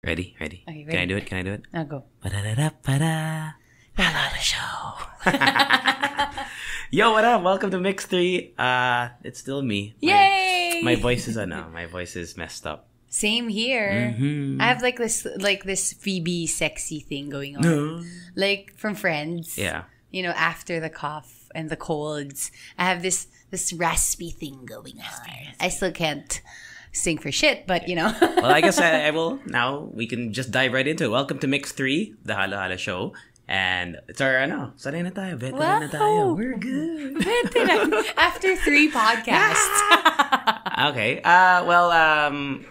Ready? Okay, ready. Can I do it? I'll go. Hello, the show. Yo, what up? Welcome to Mix 3. It's still me. Yay! My voice is messed up. Same here. Mm-hmm. I have like this Phoebe sexy thing going on. Like from Friends. Yeah. You know, after the cough and the colds, I have this raspy thing going on. I still can't sing for shit, but you know. Well, I guess I will. Now we can just dive right into it. Welcome to Mix 3, the Halo Halo show. And it's our, sanay na tayo. Veteran na tayo. We're good. Veteran. After 3 podcasts. Okay.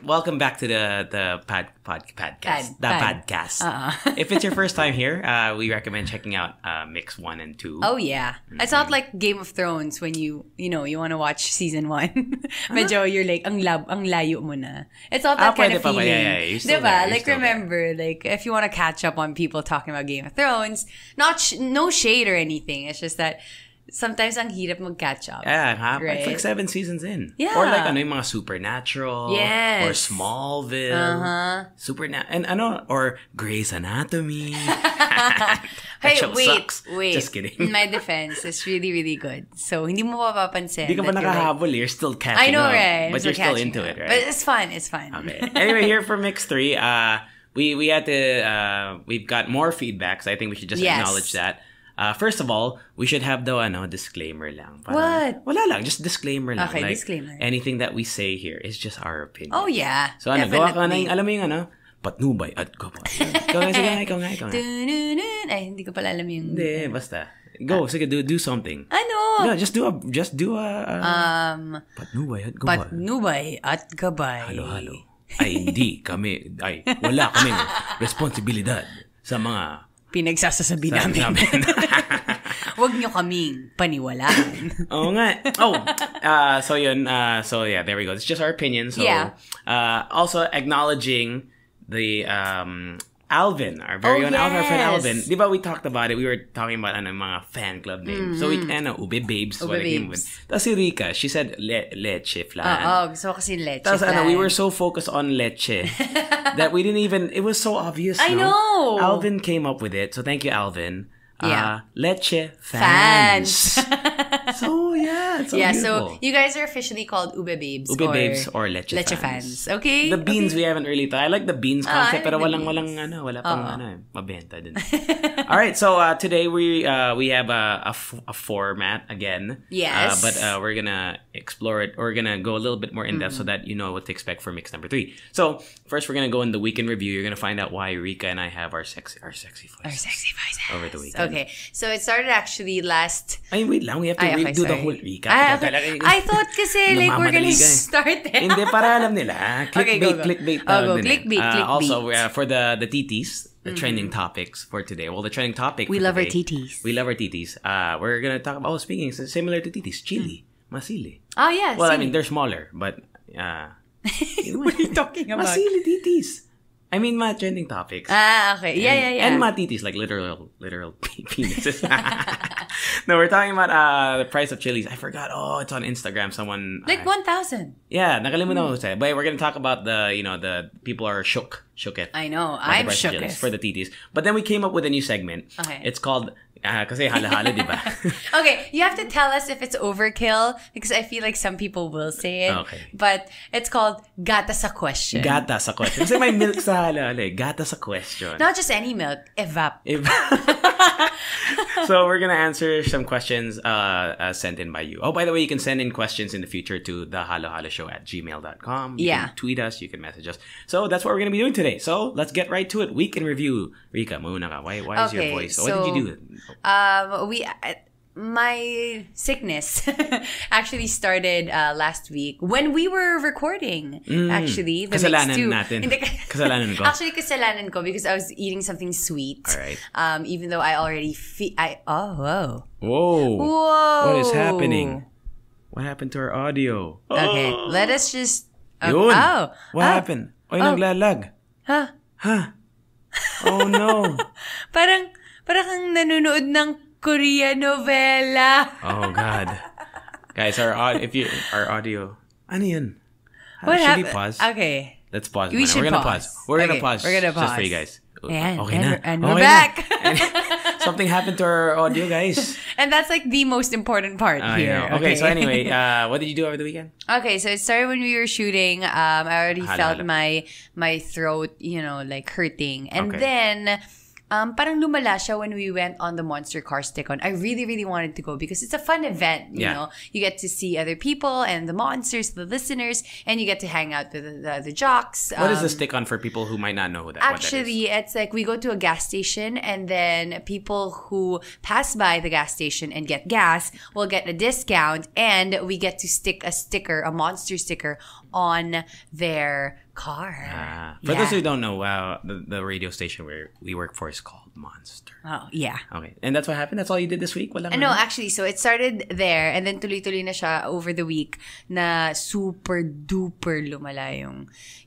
Welcome back to the podcast. Podcast. If it's your first time here, we recommend checking out Mix 1 and 2. Oh, yeah. Mm-hmm. It's not like Game of Thrones when you want to watch season 1. Medyo you're like, ang layo mo na. It's not that kind of feeling. Yeah. Diba? Like, remember, like, if you want to catch up on people talking about Game of Thrones, no shade or anything. It's just that sometimes ang hirap mag-catch up. Yeah, right? It's like 7 seasons in. Yeah. Or like yung mga Supernatural. Yes. Or Smallville. Or Grey's Anatomy. Hey, sucks. wait. Just kidding. In my defense, it's really, really good. So, hindi mo papapansin. Hindi ka pa nakahabol. You're still catching up. I know, right? But you're still into it, right? But it's fun. Okay. Anyway, here for Mix 3, we had to, we've got more feedbacks. I think we should just acknowledge that. First of all, we should have the disclaimer lang. What? Wala lang, just disclaimer lang. Okay, like, disclaimer. Anything that we say here is just our opinion. Oh, yeah. So gawa ka na alam mo yung patnubay at gabay. Ikaw nga. Ay, hindi ko pala alam yung... Hindi, basta. Go, sige, do something. Ano? No, just do a patnubay at gabay. Patnubay at gabay. Halo. Ay, wala kaming responsibilidad sa mga pinagsasasabi namin. Huwag nyo kaming paniwalaan. Oo nga. So yun. So yeah, there we go. It's just our opinion. So, also acknowledging the Alvin, our very own Alvin, our friend Alvin. Di ba we talked about it? We were talking about mga fan club names. So we Ube Babes. Ube Babes. Tapos si Rica, she said leche flan. Gusto ko kasi leche Tapos flan. we were so focused on leche that we didn't even, it was so obvious. I know. Alvin came up with it. So thank you, Alvin. Leche fans. So yeah, it's so beautiful. So you guys are officially called Ube Babes. Babes or Leche fans. Okay. The beans we haven't really thought. I like the beans concept, pero wala pang mabenta din. All right, so today we have a format again. Yes. But we're gonna explore it. We're gonna go a little bit more in depth so that you know what to expect for mix number 3. So first we're gonna go in the weekend review. You're gonna find out why Rica and I have our sexy voices over the weekend. Okay, so it started actually last... Ay, wait lang. We have to do the whole recap. I thought kasi like we're gonna start it. Hindi, para alam nila. Clickbait. Clickbait. Also, for the TTs, the trending topics for today. Well, the trending topic We love our TTs. We're going to talk about, speaking, similar to TTs, chili, masili. Oh, yeah. Well, I mean, they're smaller, but... what are you talking about? Masili TTs. I mean, mga trending topics. Okay. Yeah. And mga titis, like literal penises. No, we're talking about the price of chilies. I forgot. It's on Instagram. Someone... Like 1,000. Yeah, nakalimutan ko siya. But we're going to talk about the people are shook it. I know. I'm shook for the titis. But then we came up with a new segment. Okay. It's called... kasi hala-hala, di ba? Okay, you have to tell us if it's overkill because I feel like some people will say it. Okay. But it's called Gata sa Question. Gata sa Question. Kasi may milk sa hala-hala eh. Gata sa Question. Not just any milk. Evap. So we're gonna answer some questions sent in by you. Oh, by the way, you can send in questions in the future to thehalohalo@gmail.com. You can tweet us. You can message us. So that's what we're gonna be doing today. So let's get right to it. Week in review. Rica, muna ka. Why is your voice? So, what did you do? My sickness actually started last week when we were recording. Actually, the kasalanan natin. Kasalanan ko. Actually, kasalanan ko because I was eating something sweet. All right. Even though I already Whoa. What is happening? What happened to our audio? Okay, let us just. What happened? Naglalag. Huh? Oh no. Parang kang nanonood ng Korean novela. Oh God, guys, our audio. Ano yun? What should happened? we pause? Okay. Let's pause. We should We're gonna pause. pause. We're gonna pause. We're gonna pause. Just for you guys. And we're back. Something happened to our audio, guys. And that's like the most important part here. Okay, so anyway, what did you do over the weekend? Okay, so it started when we were shooting. I already felt my throat, like hurting. And then parang lumala siya when we went on the Monster Car Stick-On. I really, really wanted to go because it's a fun event, you know. You get to see other people and the monsters, the listeners, and you get to hang out with the jocks. What is the stick-on for people who might not know that? Actually, it's like we go to a gas station and then people who pass by the gas station and get gas will get a discount and we get to stick a monster sticker on their car. For those who don't know, the radio station where we work for is called Monster. Oh, yeah. Okay. And that's what happened? That's all you did this week? No, actually, so it started there and then tuloy-tuloy na siya over the week na super duper lumala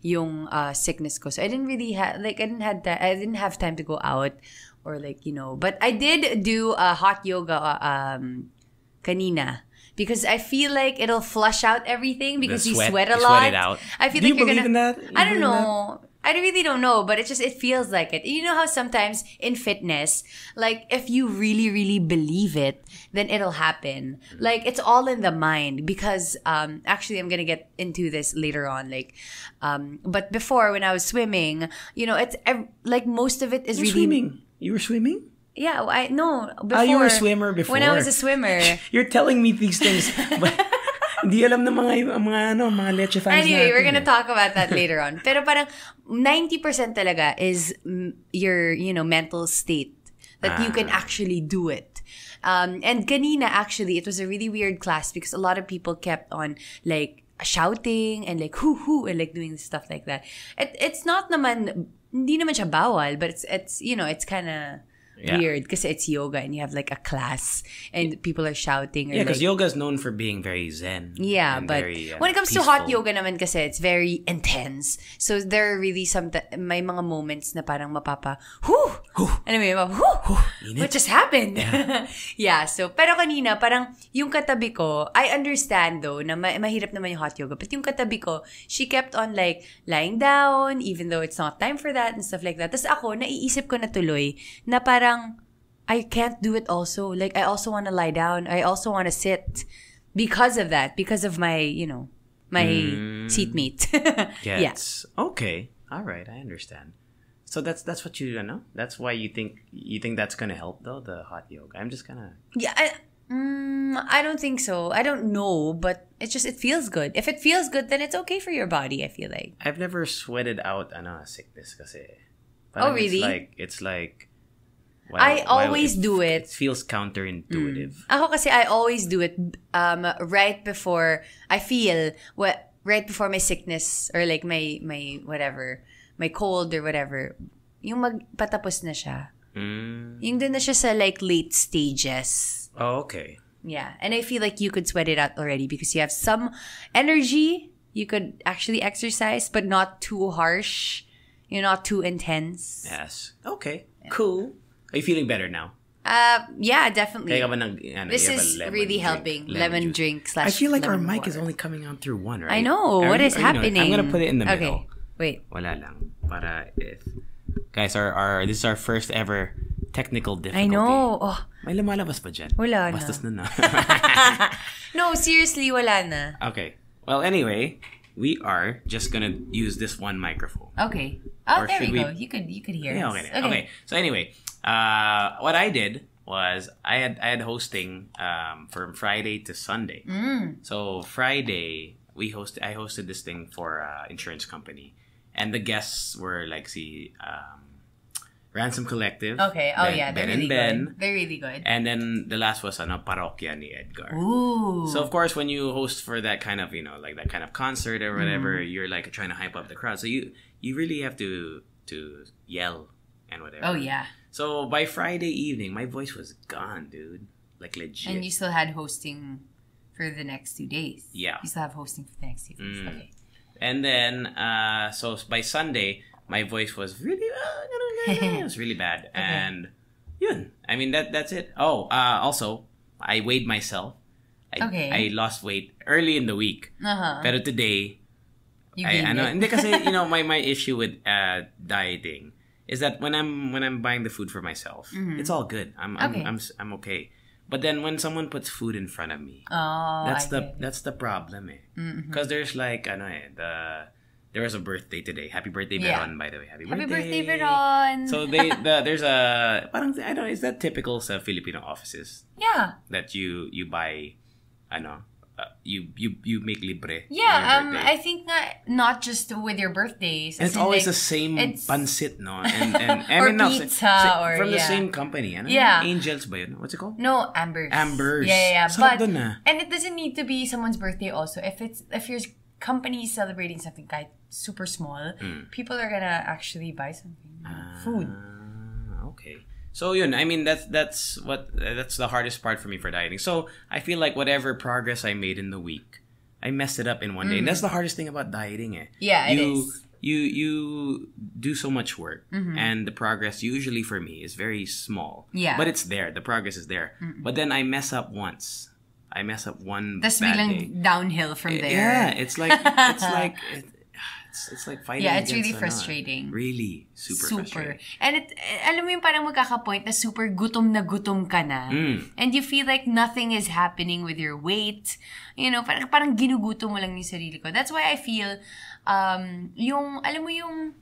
yung sickness ko. So I didn't really have, I didn't have time to go out or but I did do a hot yoga kanina. Because I feel like it'll flush out everything because you sweat a lot. Sweat it out. I feel do like you believe in that? I don't know. I really don't know, but it feels like it. You know how sometimes in fitness, like if you really, really believe it, then it'll happen. Like it's all in the mind because actually I'm gonna get into this later on. But before when I was swimming, it's like most of it is really swimming. You were swimming? Yeah, no. Before, you were a swimmer before. When I was a swimmer. You're telling me these things, but hindi alam ng mga leche fans anyway, natin. We're gonna talk about that later on. Pero parang 90% talaga is your, mental state that you can actually do it. And kanina, actually, it was a really weird class because a lot of people kept on shouting and hoo and doing stuff like that. It's not naman, hindi naman siya bawal, but it's it's kind of weird because it's yoga and you have a class and people are shouting. Because yoga is known for being very zen. Yeah, but when it comes peaceful. to hot yoga naman kasi it's very intense. So there are really may mga moments na parang mapapa, anyway, what just happened? Yeah, so, pero kanina parang yung katabi ko, I understand though na mahirap naman yung hot yoga, but yung katabi ko, she kept on lying down even though it's not time for that and stuff like that. Tapos ako, naiisip ko na tuloy na parang I can't do it also. I also want to lie down. I also want to sit because of that. Because of my, my seatmate. Yes. Yeah. Okay. All right. I understand. So that's what you know? That's why you think that's going to help though, the hot yoga? I'm just going to... Yeah. I don't think so. I don't know, but it feels good. If it feels good, then it's okay for your body, I feel like. I've never sweated out sickness kasi. Oh, really? It's like I always do it. It feels counterintuitive. Ako kasi I always do it right before I feel right before my sickness or my whatever, my cold or whatever. Yung magpatapos na siya. Yung dun na siya sa late stages. Oh, okay. Yeah, and I feel like you could sweat it out already because you have some energy. You could actually exercise, but not too harsh. You're not too intense. Yes. Okay. Yeah. Cool. Are you feeling better now? Yeah, definitely. This is really helping. Lemon drink / I feel like our mic water. is only coming out through one, right? I know. What is happening? I'm gonna put it in the middle. Okay. Wait. Wala lang. Para guys, this is our first ever technical difficulty. I know. Oh. May lumalabas pa dyan. Wala na. Bastos na. No, seriously, wala na. Okay. Well, anyway, we are just gonna use this one microphone. Okay. Oh, there we go. You could hear us. Okay. So anyway, what I did was I had hosting from Friday to Sunday. So Friday I hosted this thing for insurance company, and the guests were Ransom Collective. Okay. Oh, yeah. They're really Ben. good. They're really good. And then the last was Parokya ni Edgar. Ooh. So, of course, when you host for that kind of, that kind of concert or whatever, you're trying to hype up the crowd. So, you really have to yell and whatever. Oh, yeah. So, by Friday evening, my voice was gone, dude. Legit. And you still had hosting for the next 2 days. Yeah. You still have hosting for the next 2 days. Okay. And then, so by Sunday, my voice was really, it was really bad. Okay. And, yun. I mean, that's it. Oh, also, I weighed myself. I lost weight early in the week. Uh-huh. Pero today, I know. Hindi kasi, you know, my issue with dieting is that when I'm buying the food for myself, it's all good. I'm okay. But then when someone puts food in front of me, that's the problem eh. Because there's like there was a birthday today. Happy birthday, Veron, by the way. Happy birthday, Veron. So there's a parang, I don't know, is that typical sa Filipino offices? Yeah. That you buy, you make libre. Yeah, I think not just with your birthdays. And it's always the same pancit, no? And or pizza or from the same company. Ano? Yeah. Angels ba yun? What's it called? No, Ambers. Yeah. But and it doesn't need to be someone's birthday also. If your company is celebrating something kind super small, people are gonna actually buy something. Food. Okay. So yun, I mean that's the hardest part for me for dieting. So I feel like whatever progress I made in the week, I messed it up in one day. And that's the hardest thing about dieting. Yeah, it is. You do so much work, and the progress usually for me is very small. Yeah. But it's there. The progress is there. But then I mess up once. I mess up one Tas bad biglang day. downhill from there. Yeah, it's like fighting. Yeah, it's against really frustrating. Really super frustrating. And alam mo yung parang magkaka-point na super gutom na gutom ka na. And you feel like nothing is happening with your weight. You know, parang ginugutom mo lang yung sarili ko. That's why I feel, yung, alam mo yung,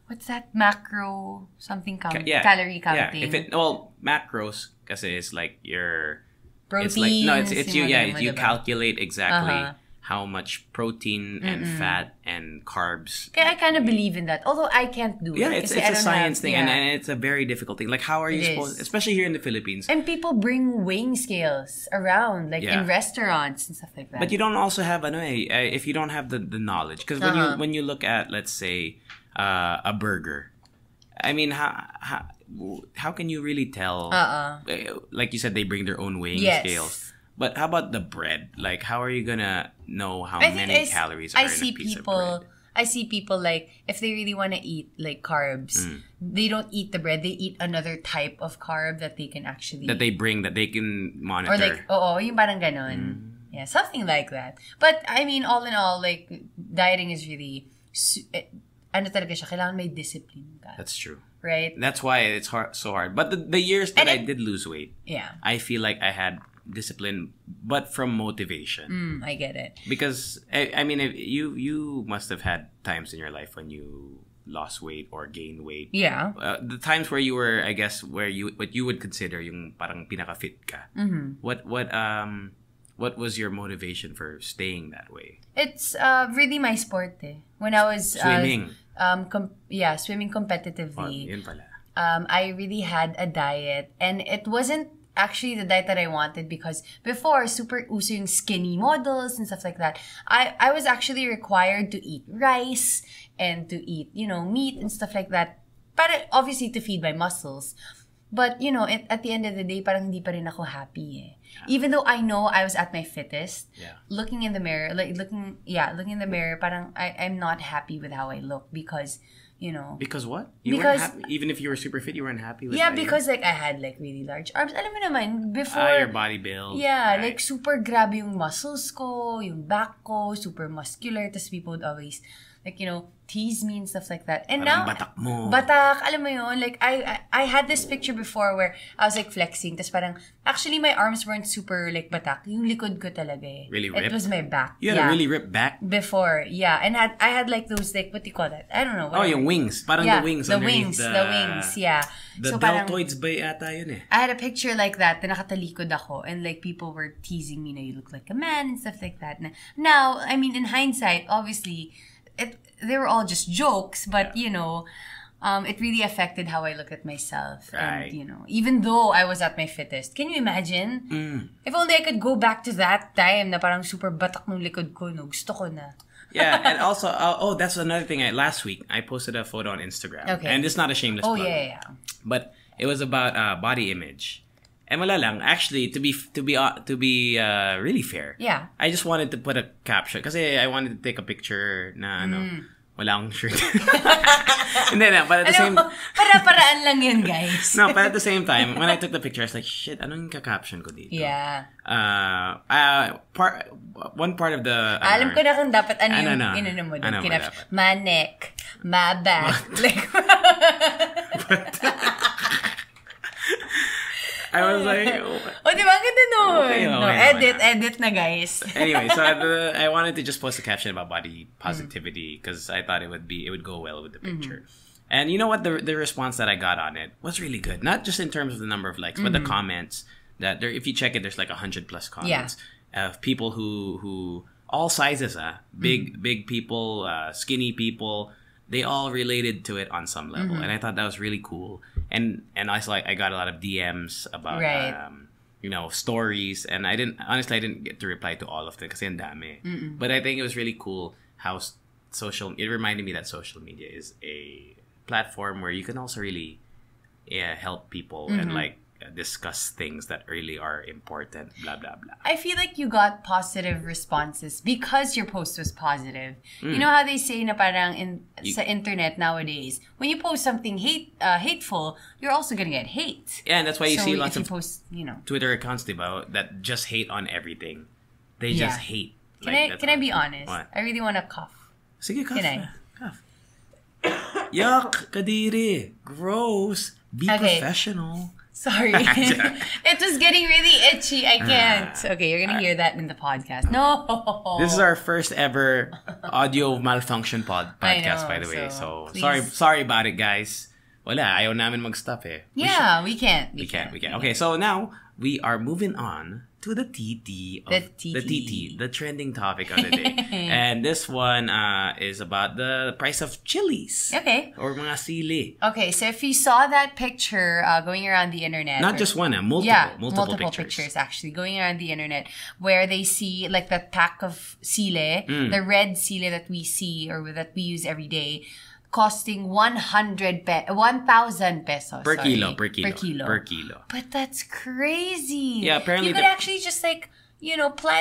what's that? Macro something calorie counting. Yeah, macros kasi it's like your proteins. It's you calculate exactly how much protein and fat and carbs. I kind of believe in that. Although I can't do it. Yeah, it's a science thing and it's a very difficult thing. Like how are you supposed, especially here in the Philippines. And people bring weighing scales around, like in restaurants and stuff like that. But you don't also have, if you don't have the knowledge. Because when you look at, let's say, a burger, I mean, how can you really tell? Like you said, they bring their own weighing scales. But how about the bread? Like, how are you gonna know how many calories are in a piece of bread? I see people like, if they really want to eat like carbs, they don't eat the bread. They eat another type of carb that they can actually... That they bring, that they can monitor. Or like, yung parang ganon. Yeah, something like that. But, I mean, all in all, like, dieting is really... talaga siya, kailangan may discipline ka. That's true. Right? That's why it's so hard. But the years that I did lose weight, I feel like I had discipline, but from motivation. I get it. Because I mean, you must have had times in your life when you lost weight or gained weight. Yeah. The times where you were, I guess, what you would consider yung parang pinaka-fit ka. What was your motivation for staying that way? It's really my sport. When I was swimming. Swimming competitively. Yun pala. I really had a diet, and it wasn't actually the diet that I wanted, because before, super uso yung skinny models and stuff like that. I was actually required to eat rice and to eat, meat and stuff like that. But obviously to feed my muscles. But, at the end of the day, parang hindi pa rin ako happy. Even though I know I was at my fittest, looking in the mirror, looking in the mirror, parang I'm not happy with how I look because, Because what? You weren't happy? Even if you were super fit, you weren't happy with that? Because I had really large arms. Alam mo naman, before... your body build. Yeah, right. Super grabe yung muscles ko, yung back ko, super muscular. Tapos people would always, tease me and stuff like that. And parang now... batak mo. Batak, alam mo yun. I had this picture before where I was flexing. Tapos parang, actually my arms weren't super batak. Yung likod ko talaga Really ripped? It was my back. You had a really ripped back? Before, yeah. And I had those, what do you call that? I don't know. Whatever. Oh, yung wings. Parang the wings underneath the wings, yeah. The deltoids ba yata yun I had a picture like that, na nakatalikod ako, and people were teasing me na you look like a man and stuff like that. Now, I mean, in hindsight, obviously, they were all just jokes, but it really affected how I look at myself. Right. And even though I was at my fittest, can you imagine? If only I could go back to that time na parang super batak ng likod ko, gusto ko na. Yeah, and also, that's another thing. Last week, I posted a photo on Instagram. Okay. And it's not a shameless plug. Yeah. But it was about body image. And wala lang, actually, to be really fair. Yeah. I just wanted to put a caption kasi I wanted to take a picture na wala akong shirt. Hindi na, but at the same... Para-paraan lang yun, guys. No, but at the same time, when I took the picture, I was like, shit, anong ka-caption ko dito? Yeah. One part of the... Alam ko na kung dapat inano mo doon. Manek, mabak. Like... I was like... di ba? Ganda nun. Okay, no, edit na, guys. Anyway, so I wanted to just post a caption about body positivity because I thought it would go well with the picture. And you know what? The response that I got on it was really good. Not just in terms of the number of likes, but the comments that there. If you check it, there's like 100+ comments of people who all sizes, big people, skinny people. They all related to it on some level, and I thought that was really cool. And I was like, I got a lot of DMs about stories, and I didn't get to reply to all of them kasi ang dami. But I think it was really cool how it reminded me that social media is a platform where you can also really help people and like discuss things that really are important, blah blah blah. I feel like you got positive responses because your post was positive. You know how they say na parang sa internet nowadays, when you post something hateful, you're also gonna get hate. Yeah, and that's why you see lots of Twitter accounts, diba, that just hate on everything. They just hate. Can I be honest? What? I really want to cough. Sige, cough. Can I? Cough. Yuck, kadiri. Gross. Be professional. Sorry. It was getting really itchy. I can't. Okay, you're going to hear that in the podcast. No. This is our first ever audio malfunction podcast, by the way. So sorry about it, guys. Wala, ayaw namin mag-stop eh. We can't. Okay, so now we are moving on to the TT of the trending topic of the day. And this one is about the price of chilies. Okay. Or mga sili. Okay, so if you saw that picture going around the internet. Not just one, multiple pictures actually going around the internet where they see like the pack of sile, the red sile that we see or that we use every day, costing 1,000 pesos. Per kilo. But that's crazy. Yeah, apparently you could actually just plant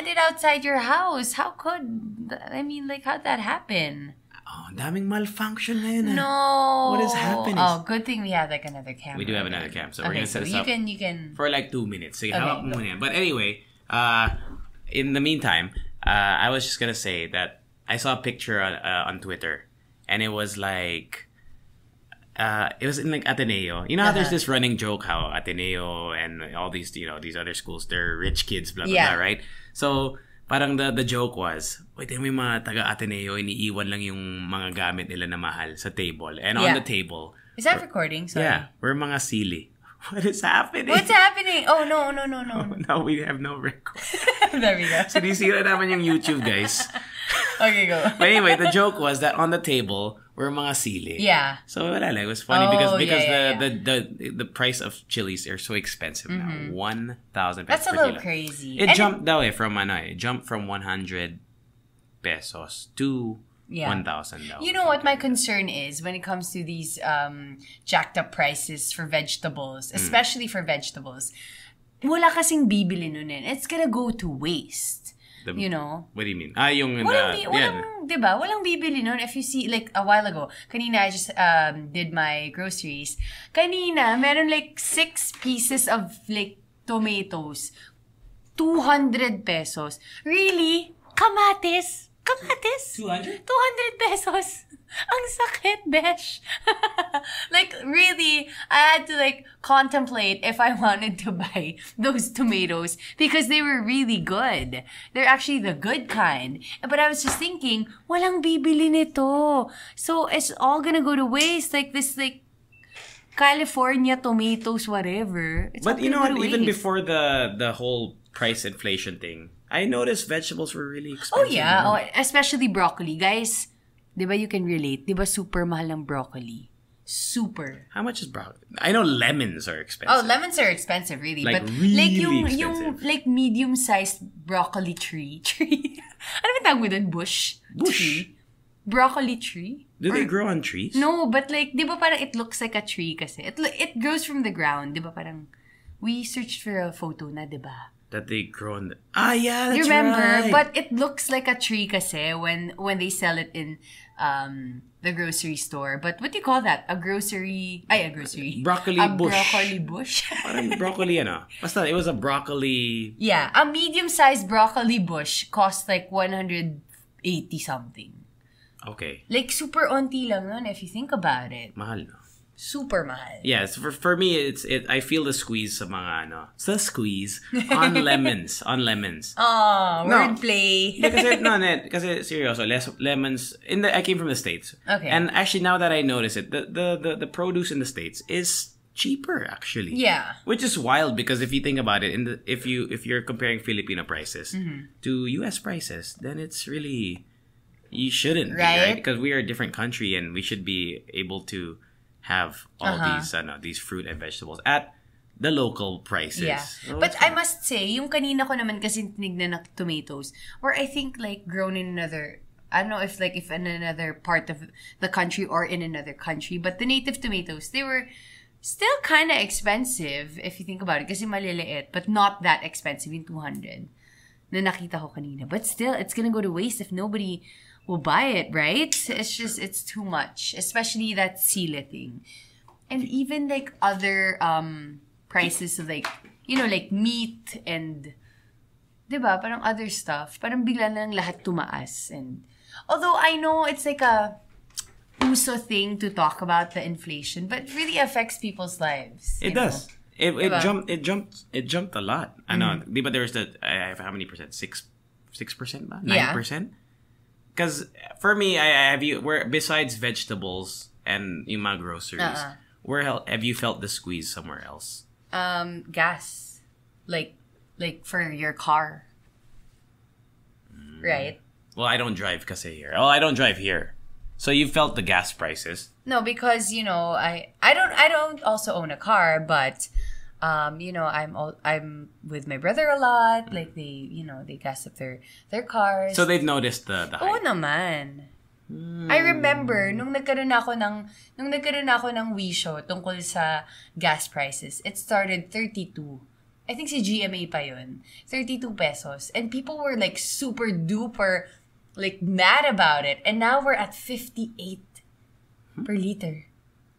it outside your house. How'd that happen? Oh, daming malfunction na yun. No. What is happening? Oh, good thing we have like another camera. We do have another cam. So we're going to set this up. You can for like 2 minutes. Sige, hawak mo muna yan. But anyway, in the meantime, I was just going to say that I saw a picture on Twitter. And it was like, it was in like Ateneo. You know how there's this running joke how Ateneo and all these, these other schools, they're rich kids, blah, blah, blah, right? So, parang the joke was, wait, may mga taga-Ateneo, iniiwan lang yung mga gamit nila na mahal sa table. And on the table. Is that recording? Sorry. Yeah, we're mga sili. What is happening? What's happening? Oh, no. No, we have no record. There we go. Sinisira naman yung YouTube, guys. Okay, go. But anyway, the joke was that on the table were mga sili. Yeah. So it was funny because the price of chilies are so expensive now. 1,000 pesos. That's a little crazy. It jumped from 100 pesos to 1,000 daw. You know what my concern is when it comes to these jacked up prices for vegetables, especially for vegetables. Wala kasing bibili nun eh. It's gonna go to waste. What do you mean? Walang bibili nun. If you see, like, a while ago, kanina I just did my groceries. Kanina, meron like 6 pieces of, like, tomatoes. 200 pesos. Really? Kamatis? 200? 200 pesos. Ang sakit, besh. Like, really, I had to, like, contemplate if I wanted to buy those tomatoes because they were really good. They're actually the good kind. But I was just thinking, walang bibili nito. So, it's all gonna go to waste. Like, this, like, California tomatoes, whatever. It's but you know what? Even before the whole price inflation thing, I noticed vegetables were really expensive. Oh, yeah. Oh, especially broccoli. Guys, di ba you can relate? Di ba super mahal ng broccoli? Super. How much is broccoli? I know lemons are expensive. Oh, lemons are expensive, really. Like, but really like expensive. yung like medium-sized broccoli tree. Ano ba tawag mo dun? Bush? Tree? Broccoli tree? Do they grow on trees? No, but like, di ba parang it looks like a tree kasi. It grows from the ground. Di ba parang, we searched for a photo na, di ba? that they grow in that's you remember? right. But it looks like a tree kasi when they sell it in the grocery store. But what do you call that? A grocery. Broccoli a bush. broccoli bush. Parang broccoli, Basta, it was a broccoli. Yeah, a medium-sized broccoli bush cost like 180 something. Okay. Like super onti lang nun if you think about it. Mahal, no? Super mahal. Yes, for me I feel the squeeze sa mga the squeeze on lemons. Oh, wordplay. Kasi seryoso, lemons I came from the States. Okay. And actually now that I notice it, the produce in the States is cheaper actually. Yeah. Which is wild because if you think about it, if you're comparing Filipino prices to US prices, then it's really you shouldn't be, right? Because we are a different country and we should be able to have all these fruit and vegetables at the local prices. Yeah. So but I must say, yung kanina ko naman kasi tinignan ng tomatoes, or I think like grown in another, I don't know if in another part of the country or in another country, but the native tomatoes, they were still kind of expensive if you think about it. Kasi maliliit, but not that expensive, yung 200 na nakita ko kanina. But still, it's gonna go to waste if nobody will buy it, right? It's too much. Especially that sila thing. And even like other prices of like, like meat and, diba, parang other stuff. Parang bigla lang lahat tumaas. And although I know it's like a uso thing to talk about the inflation, but it really affects people's lives. It does. It jumped a lot. I know. But there's how many percent? 6% ba? 9%? Yeah. Because for me, where besides vegetables and yung mga groceries, where have you felt the squeeze somewhere else? Gas, like for your car, right? Well, I don't drive kasi here. Oh, I don't drive here, so you felt the gas prices. No, because I don't also own a car, but I'm with my brother a lot. Like they gas up their cars. So they've noticed the hike. Oo naman. I remember nung nagkaroon ako ng wisho tungkol sa gas prices. It started 32. I think si GMA pa yun. 32 pesos. And people were like super duper like mad about it. And now we're at 58 per liter.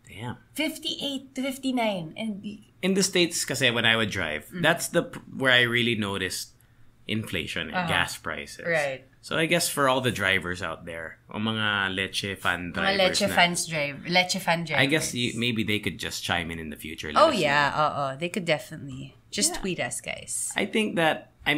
Damn. 58 to 59. And in the States, kasi when I would drive, that's where I really noticed inflation and gas prices. Right. So I guess for all the drivers out there, o mga leche fan drivers, leche fan drivers. I guess maybe they could just chime in the future. Oh yeah, they could definitely just tweet us, guys. I think that I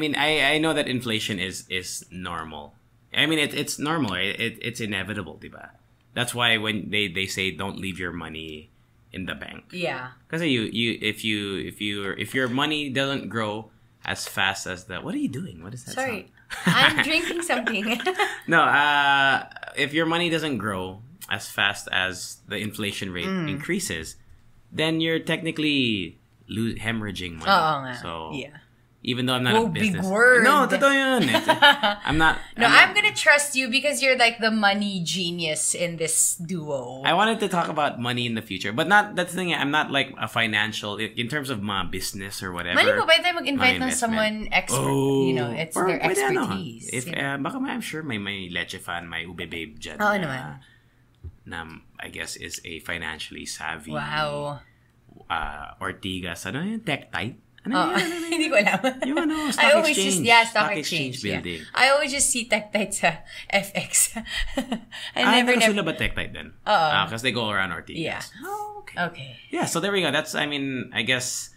know that inflation is normal. I mean it's normal. It's inevitable, diba? That's why when they say don't leave your money in the bank. Yeah. Because if your money doesn't grow as fast as what are you doing? What is that? Sorry. I'm drinking something. No, if your money doesn't grow as fast as the inflation rate increases, then you're technically hemorrhaging money. Oo nga. So yeah. Even though I'm not a business. Big word. No, totoo yun. I'm not. I'm gonna trust you because you're like the money genius in this duo. I wanted to talk about money in the future, but that's the thing. I'm not like a financial in terms of my business or whatever. Mali po, pwede mag-invite ng someone expert. It's their expertise. If baka I'm sure may leche fan, may ube babe dyan. Oo naman. Na I guess is a financially savvy. Wow. Ortigas. Ano yun? Tech type. Hindi ko alam. Yung stock exchange. Stock exchange building. I always just see Tech-Tite sa FX. Never sila ba Tech-Tite then? Because they go around Ortigas. Yeah. Oh, okay. Yeah, so there we go. That's, I guess,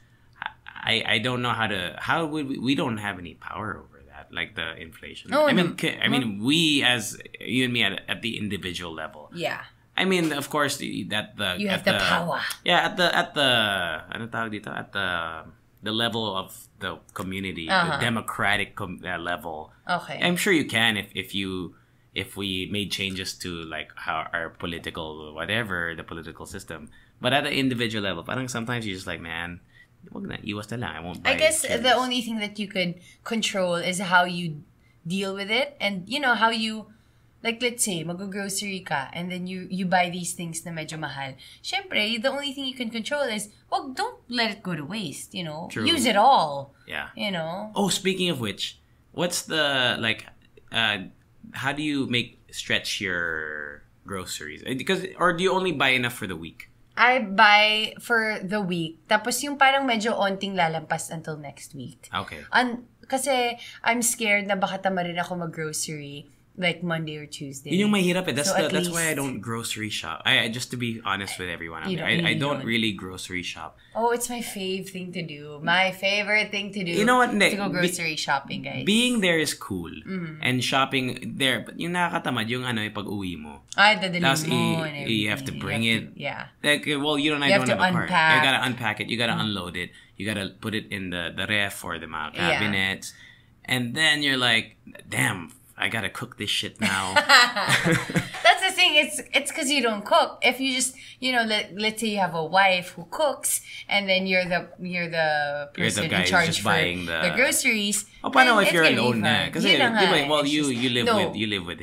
I don't know how would we don't have any power over that, like the inflation. No, we as, you and me at the individual level. Yeah. I mean, of course, you have the power. Yeah, at the ano tawag dito? At the level of the community, the democratic level. Okay. I'm sure you can if we made changes to like how our political the political system. But at the individual level, parang sometimes you're just like, man, wag na, iwas na lang. I won't buy. I guess the only thing that you could control is how you deal with it, and how you like let's say, mag-grocery ka, and then you buy these things na medyo mahal. Syempre, the only thing you can control is, well, don't let it go to waste, you know? True. Use it all. Yeah. You know? Oh, speaking of which, what's the, like, how do you stretch your groceries? Or do you only buy enough for the week? I buy for the week. Tapos yung parang medyo onting lalampas until next week. Okay. Kasi I'm scared na baka tama rin ako mag-grocery like Monday or Tuesday. Yun yung mahirap eh. That's least, why I don't grocery shop. I just to be honest with everyone, I don't really grocery shop. Oh, it's my fave thing to do. My favorite thing to do. You know what? To go grocery shopping, guys. Being there is cool. And shopping there, but yung nakakatamad, yung pag-uwi mo. Dadalhin mo and everything. You have to bring it. Yeah. Like, well, you don't have a car. You gotta unpack it. You gotta unload it. You gotta put it in the ref or the mga cabinets. And then you're like, damn, I gotta cook this shit now. That's the thing. It's because you don't cook. If you just, let's say you have a wife who cooks, and then you're the person the guy in charge just for buying the groceries. Oh, paano if you're alone na? Kasi, you live with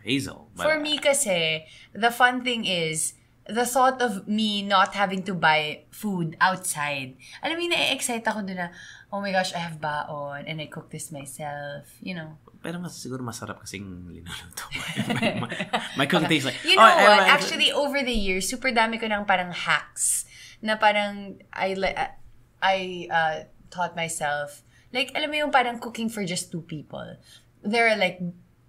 Hazel. But, for me, kasi the fun thing is the thought of me not having to buy food outside. Alam mo, na-excite ako doon na, oh my gosh, I have baon and I cook this myself, Pero siguro masarap kasing linuluto. My cooking tastes like... You know what? Actually, over the years, super dami ko ng parang hacks na parang I taught myself. Like, alam mo yung parang cooking for just 2 people. There are like,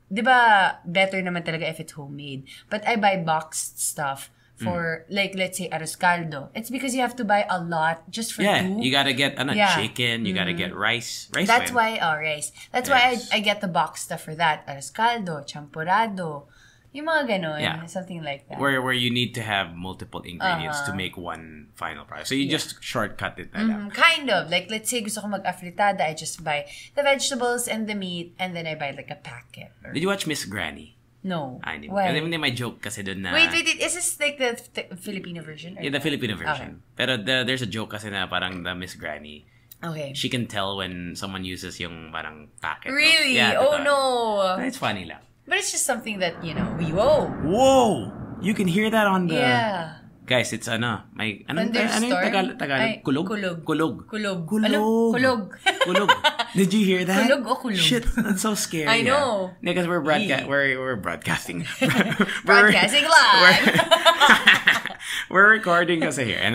di ba, better naman talaga if it's homemade. But I buy boxed stuff for, like, let's say, arroz caldo. It's because you have to buy a lot just for 2. Yeah, you gotta get chicken, you gotta get rice. That's why, rice. That's why I get the box stuff for that. Arroz caldo, champurrado, yung mga ganon, something like that. Where you need to have multiple ingredients to make one final product. So you just shortcut it na lang. Kind of. Like, let's say gusto ko mag-afritada, I just buy the vegetables and the meat, and then I buy like a packet. Did you watch Miss Granny? No. Why? Hindi may joke kasi doon na... Wait. Is this like the Filipino version? Yeah, the Filipino version. Okay. Pero there's a joke kasi na parang the Miss Granny. Okay. She can tell when someone uses yung parang packet. Really? Yeah, oh no. It's funny lang. But it's just something that, Whoa! You can hear that on the... Yeah. Guys, it's may... Thunderstorm? Tagalog? Kulog. Kulog. Did you hear that? Kulog o kulog? Shit, that's so scary. I know. Because we're broadcasting. Broadcasting live. We're recording kasi here. And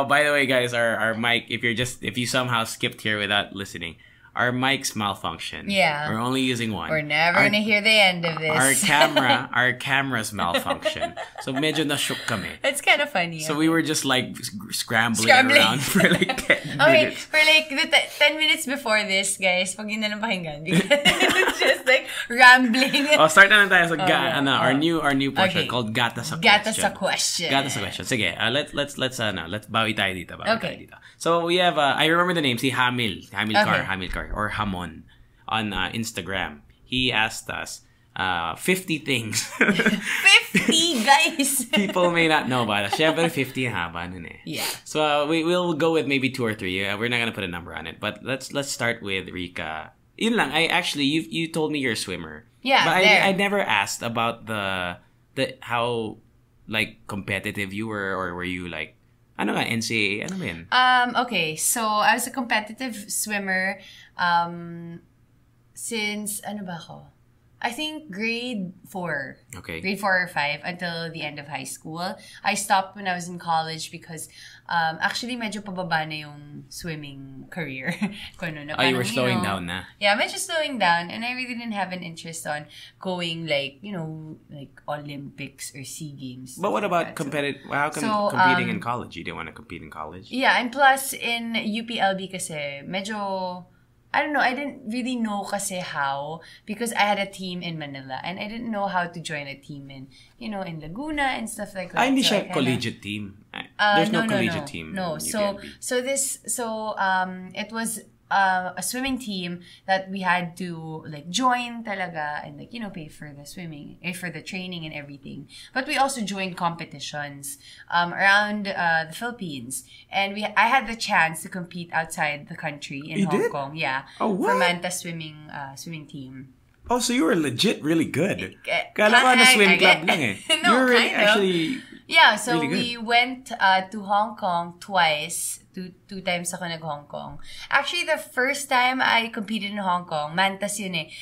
by the way, guys, our mic, if you somehow skipped here without listening, our mics malfunction. Yeah. We're only using one. We're never gonna hear the end of this. Our camera's malfunction. So medyo na-shook kami. It's kind of funny. So we were just like scrambling around for like 10 minutes. For like 10 minutes before this, guys, pag yun na lang pakinggan. Because it's just like rambling. Start na lang tayo sa our new portion called Gata sa Question. Gata sa Question. Sige, let's bawi tayo dito. So we have, I remember the name, si Hamil Car, or Hamon on Instagram. He asked us 50 things. 50, guys! People may not know about it. Siyempre, 50 haba nun eh. Yeah. So we'll go with maybe 2 or 3. We're not gonna put a number on it. But let's start with Rica. Yun lang. You told me you're a swimmer. Yeah, but I never asked about the how like competitive you were, or were you like NCAA? Ano ba yun? Okay, so I was a competitive swimmer since, I think grade 4. Okay. Grade 4 or 5 until the end of high school. I stopped when I was in college because actually medyo pababa na yung swimming career. You were slowing down na? Yeah, medyo slowing down, and I really didn't have an interest on going like Olympics or SEA Games. But what about competing in college? You didn't want to compete in college? Yeah, and plus in UPLB kasi medyo... I don't know, I didn't really know kasi how, because I had a team in Manila and I didn't know how to join a team in Laguna and stuff like that. Hindi siya collegiate team. There's no collegiate team. No, it was a swimming team that we had to join talaga and pay for the swimming, for the training and everything. But we also joined competitions around the Philippines, and I had the chance to compete outside the country in Hong Kong. Yeah, oh, what? For Manta swimming team. Oh, so you were legit really good. Kala ko na swim club lang eh. No, you were really, kind of. actually Yeah, so really we went to Hong Kong twice. Two times ako nag-Hong Kong. Actually, the first time I competed in Hong Kong, Mantas yun eh.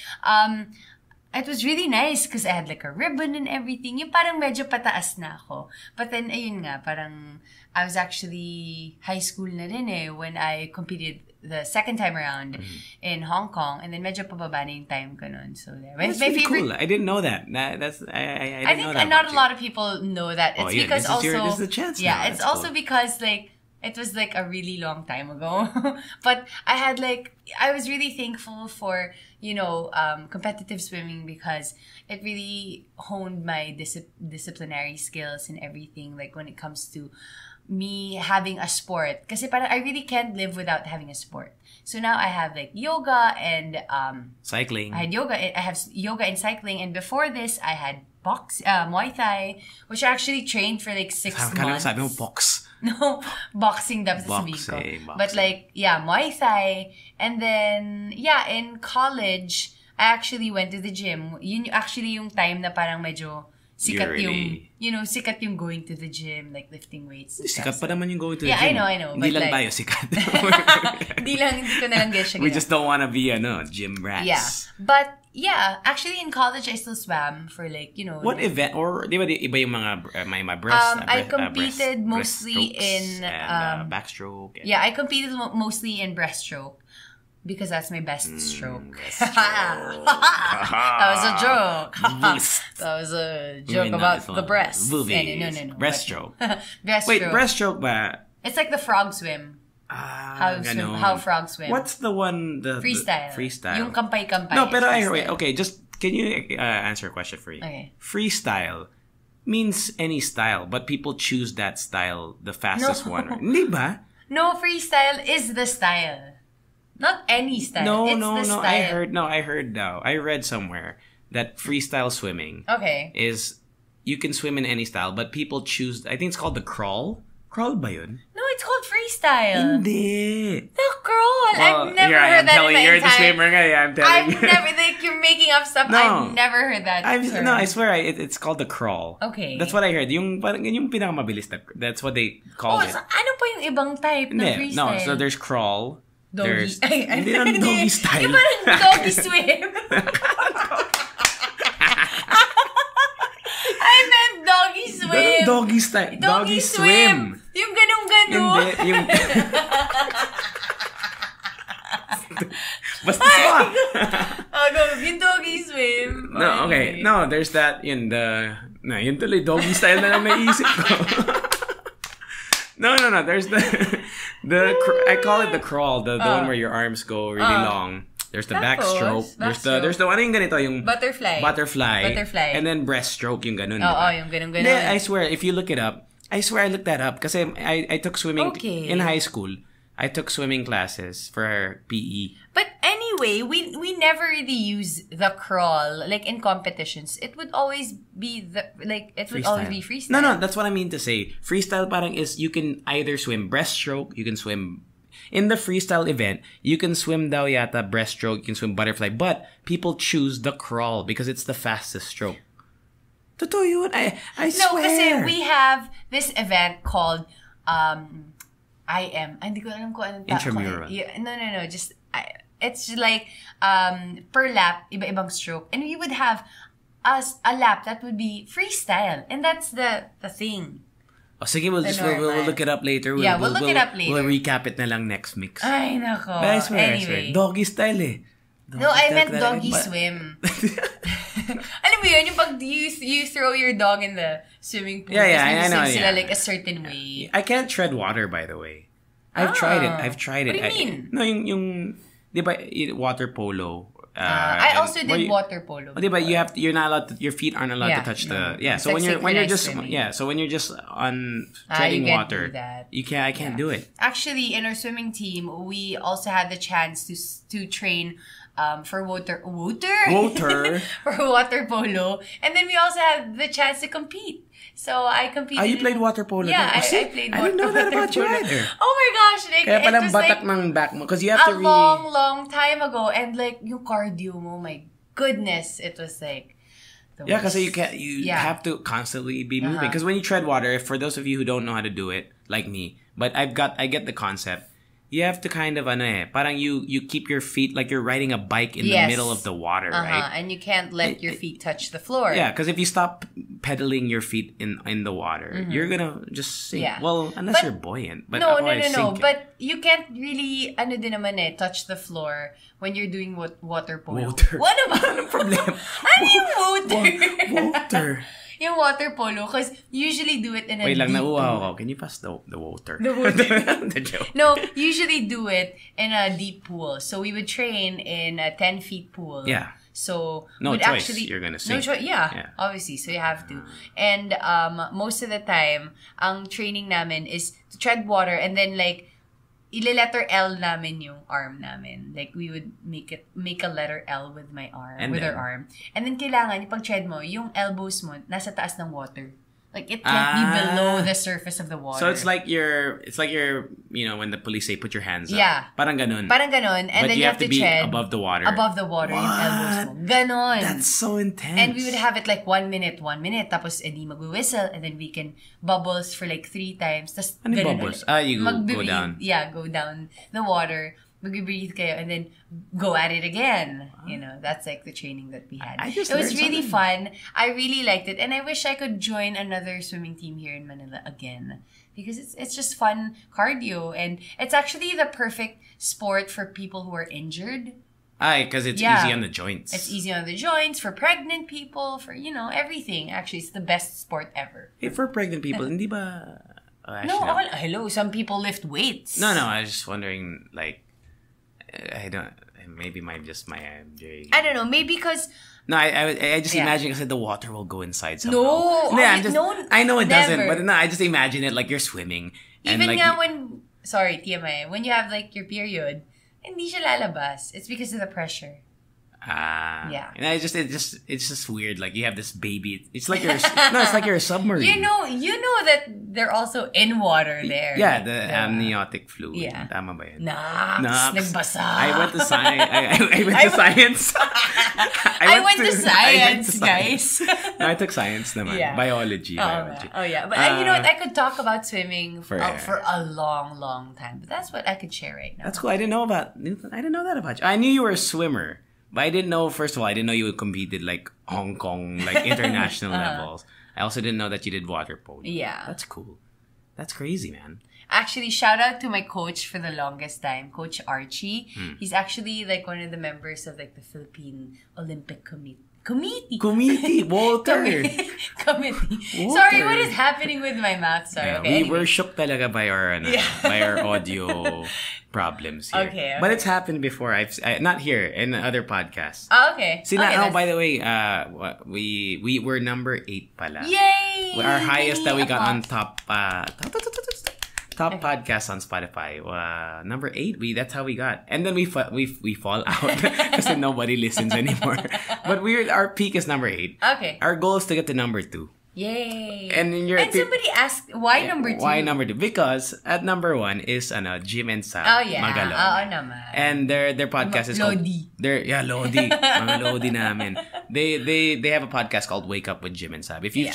It was really nice because I had like a ribbon and everything. Yung parang medyo pataas na ako. But then, ayun nga, parang I was actually high school na rin eh when I competed the second time around in Hong Kong. And then medyo pababa na yung time ko nun. So there. That's really cool. I didn't know that. I didn't know that. I think not a lot of people know that. It's because this is the chance yeah, now. it's also because like it was like a really long time ago. But I was really thankful for, competitive swimming because it really honed my disciplinary skills and everything, like when it comes to me having a sport. Kasi parang I really can't live without having a sport. So now I have like yoga and cycling. I have yoga and cycling, and before this I had Muay Thai, which I actually trained for like 6 months. Sabi mo box. No, boxing dapat sasabihin ko. But like, yeah, Muay Thai. And then, yeah, in college, I actually went to the gym. Yun actually yung time na parang medyo sikat sikat yung going to the gym, like lifting weights. Sikat pa naman yung going to the gym. Yeah, I know. Hindi lang tayo sikat. Hindi ko na lang gesya. We just don't want to be, gym rats. Yeah. But, yeah, actually in college, I still swam for like, What event? Or, di ba iba yung mga breast? I competed mostly in backstroke. Yeah, I competed mostly in breaststroke. Because that's my best stroke. That was a joke. That was a joke about the breast. No. Breaststroke. Breaststroke. Wait, breaststroke ba? It's like the frog swim. How frogs swim. What's the one? The freestyle. Freestyle. Yung kampay-kampay. No, pero okay, just can you answer a question for you? Okay. Freestyle means any style, but people choose that style, the fastest one. Hindi ba? No, freestyle is the style. Not any style. No, Style. I heard I read somewhere that freestyle swimming is you can swim in any style, but people choose, I think it's called the crawl. Crawl ba yun? No, it's called freestyle. Hindi. The crawl. Well, I've never heard that in my you're entire... the swimmer nga, I'm telling you. I've never, like, you're making up stuff. No. I've never heard that term. No, I swear, it's called the crawl. Okay. That's what I heard. Yung pinakamabilis, that's what they called it. So ano pa yung ibang type ng freestyle? No, so there's crawl. Doggy. Hindi lang doggy style. Yung parang doggy swim. I meant doggy swim. Doggy style. Doggy swim. Yung ganun-ganun. Hindi. Yung... Basta sawa. Yung doggy swim. No, okay. No, there's that yun tuloy doggy style na lang naisip ko. No. There's I call it the crawl, the one where your arms go really long. There's the backstroke. There's the ano yung ganito, yung butterfly. And then breaststroke yung ganun. Yung ganun. I swear, if you look it up, I looked that up kasi I took swimming in high school. I took swimming classes for PE. But anyway, we never really use the crawl like in competitions. It would always be freestyle. No, that's what I mean to say. Freestyle parang is you can either swim breaststroke, you can swim in the freestyle event, you can swim daw yata breaststroke, you can swim butterfly, but people choose the crawl because it's the fastest stroke. Totoo yun. I swear. No, kasi we have this event called hindi ko alam kung anong intramural. No. Just it's like per lap, iba-ibang stroke, and we would have a lap that would be freestyle, and that's the thing. Oh, sige, we'll look it up later. We'll look it up later. We'll recap it na lang next mix. Ay, nako. I swear. Doggy style eh. No, I meant doggy swim. Alam mo yun, yung pag you throw your dog in the swimming pool. I know. Sila like a certain way. I can't tread water, by the way. I've tried it. What do you mean? No, yung di ba, water polo. I also did water polo. Di ba, you're not allowed to, your feet aren't allowed to touch the, so when you're just on treading water, I can't do it. Actually, in our swimming team, we also had the chance to train for water for water polo, and then we also had the chance to compete. So I competed. You played water polo? Yeah, I played water polo. I didn't know that about you either. Oh my gosh! Like, kaya palang it was batak like ng back mo because you have to long time ago, and like yung cardio mo, my goodness, it was like yeah, because you have to constantly be moving. Because when you tread water, for those of you who don't know how to do it, like me, but I get the concept. You have to kind of parang you keep your feet like you're riding a bike in the middle of the water, right? And you can't let your feet touch the floor. Yeah, because if you stop pedaling your feet in the water, you're gonna just sink. Yeah. Well, unless you're buoyant. But no. But you can't really touch the floor when you're doing water polo. What about problem? Water. Yung water polo, because usually do it in a Wait lang, deep nauuhaw pool. ako. Can you pass the water? The water. The joke. No, usually do it in a deep pool. So we would train in a 10-feet pool. Yeah. So no choice, you're gonna sink. No choice, yeah, obviously. So you have to. And most of the time, ang training namin is to tread water and then like ile-letter L namin yung arm namin. Like, we would make a letter L with my arm, our arm. And then kailangan, yung pag-tread mo, yung elbows mo, nasa taas ng water. Like, it can't be below the surface of the water. So it's like you're, when the police say, put your hands up. Yeah. Parang ganun. And but then you have to be tread above the water. Above the water, yung elbows mo. Ganon. That's so intense. And we would have it like 1 minute. Tapos, edi mag-whistle. And then we can bubbles for like 3 times. Tas, ano bubbles? You go down. Yeah, go down the water. Mag-breathe kayo. And then go at it again. That's like the training that we had. It was really fun. I really liked it. And I wish I could join another swimming team here in Manila again. Because it's just fun cardio. And it's actually the perfect sport for people who are injured. Because it's easy on the joints. It's easy on the joints, for pregnant people, for, everything. Actually, it's the best sport ever. Hey, for pregnant people, hindi ba... hello, some people lift weights. No, I was just wondering, like, I don't... Maybe I'm I don't know. Maybe because... No, I just imagine because the water will go inside somehow. No, I know it never. doesn't, but no, I just imagine it like you're swimming. Even like, when... Sorry, TMI. When you have like your period, hindi siya lalabas. It's because of the pressure. Yeah. And it's just weird. Like you have this baby. It's like it's like you're a submarine. You know that they're also in water there. Yeah, the amniotic fluid. Yeah. Tama ba yun? Nox. Nagbasa. I went to science. I went to science. I went to science, guys. No, I took science naman. Yeah. Biology. Oh yeah. But you know what? I could talk about swimming for a long, long time. But that's what I could share right now. That's cool. I didn't know that about you. I knew you were a swimmer. But I didn't know, first of all, I didn't know you competed like Hong Kong, like international levels. I also didn't know that you did water polo. Yeah. That's cool. That's crazy, man. Actually, shout out to my coach for the longest time, Coach Archie. He's actually like one of the members of like the Philippine Olympic Committee. Water. Committee. Sorry, what is happening with my mouth? Sorry. Yeah, okay, we were shocked talaga by our audio problems here. Okay. But it's happened before. I've not here, in other podcasts. Oh, okay. See, by the way, we were number 8 pala. Yay! Our highest that we got on top podcast on Spotify. Number 8. That's how we got. And then we fall out because nobody listens anymore. But our peak is number 8. Okay. Our goal is to get to number 2. Yay! And somebody asked why number 2? Why number 2? Because at number 1 is Jim and Sam. Oh yeah. Magalon. Oo naman. And their podcast is called Lodi. Lodi. Mga Lodi namin. They have a podcast called Wake Up with Jim and Sam. If you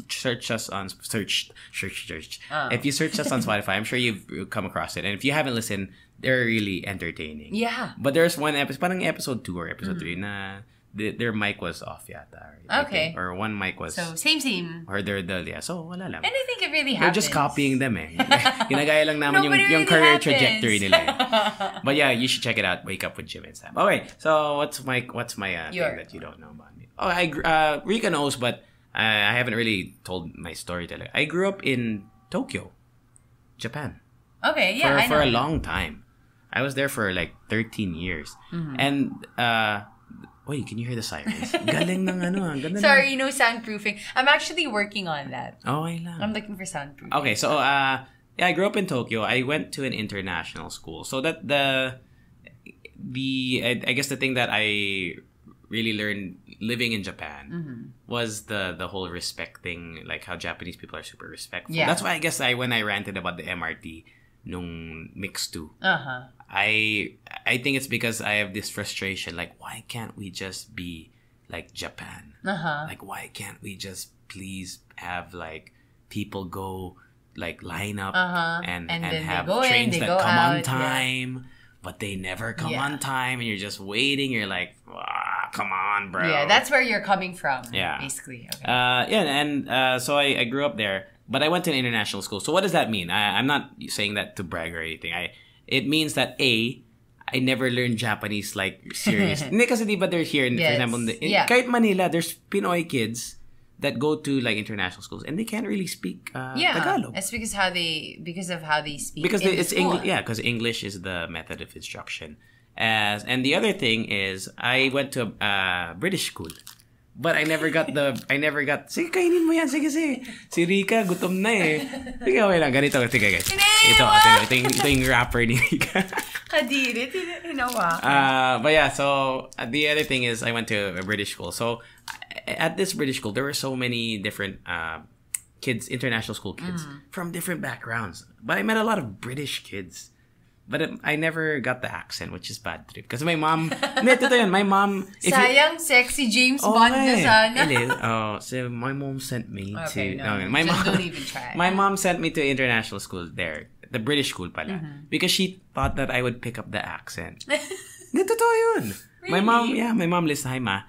search us on if you search us on Spotify, I'm sure you've come across it. And if you haven't listened, they're really entertaining. Yeah. But there's one episode, parang episode 2 or episode 3 na their mic was off yata. Okay. Or one mic was... So, same. Or so wala lang. And I think it really happens. We're just copying them Ginagaya lang naman yung career trajectory nila. But yeah, you should check it out. Wake Up with Jim and Sam. Okay, so what's my thing that you don't know about me? Oh, Rica knows, but I haven't really told my story talaga. I grew up in Tokyo, Japan. Okay, yeah, I know. For a long time. I was there for like 13 years. Mm-hmm. And... Wait, can you hear the sirens? Galing ng ganda. Sorry, soundproofing. I'm actually working on that. Okay lang. I'm looking for soundproofing. Okay, so I grew up in Tokyo. I went to an international school. So that I guess the thing that I really learned living in Japan was the whole respect thing, like how Japanese people are super respectful. Yeah. That's why I guess when I ranted about the MRT, nung mix 2. Uh-huh. I think it's because I have this frustration. Like, why can't we just be like Japan? Uh-huh. Like, why can't we just please have like people go like line up and have trains that come on time, but they never come on time, and you're just waiting. You're like, come on, bro. Yeah, that's where you're coming from. Yeah, basically. Okay. So I grew up there, but I went to an international school. So what does that mean? I'm not saying that to brag or anything. It means that I never learned Japanese like serious. Hindi kasi di ba they're here, for example, kahit Manila, there's Pinoy kids that go to like international schools and they can't really speak Tagalog. It's because of how they speak. Because it's English. Yeah, because English is the method of instruction. And the other thing is, I went to a British school, but I never got. Sige, kainin mo yan. Sige. Si Rica, gutom na eh. Sige, okay lang. Ganito. Sige, guys. Ito yung rapper ni Rica. Kadiri, hinawa. But yeah, so the other thing is, I went to a British school. So at this British school, there were so many different kids, international school kids from different backgrounds. But I met a lot of British kids. But I never got the accent, which is bad trip. Because my mom, my mom... Sayang, sexy James Bond na sana. So my mom sent me to... My mom, don't even try. My mom sent me to international school there. The British school pala. Because she thought that I would pick up the accent. Totoo yun. Really? My mom listened, hi ma.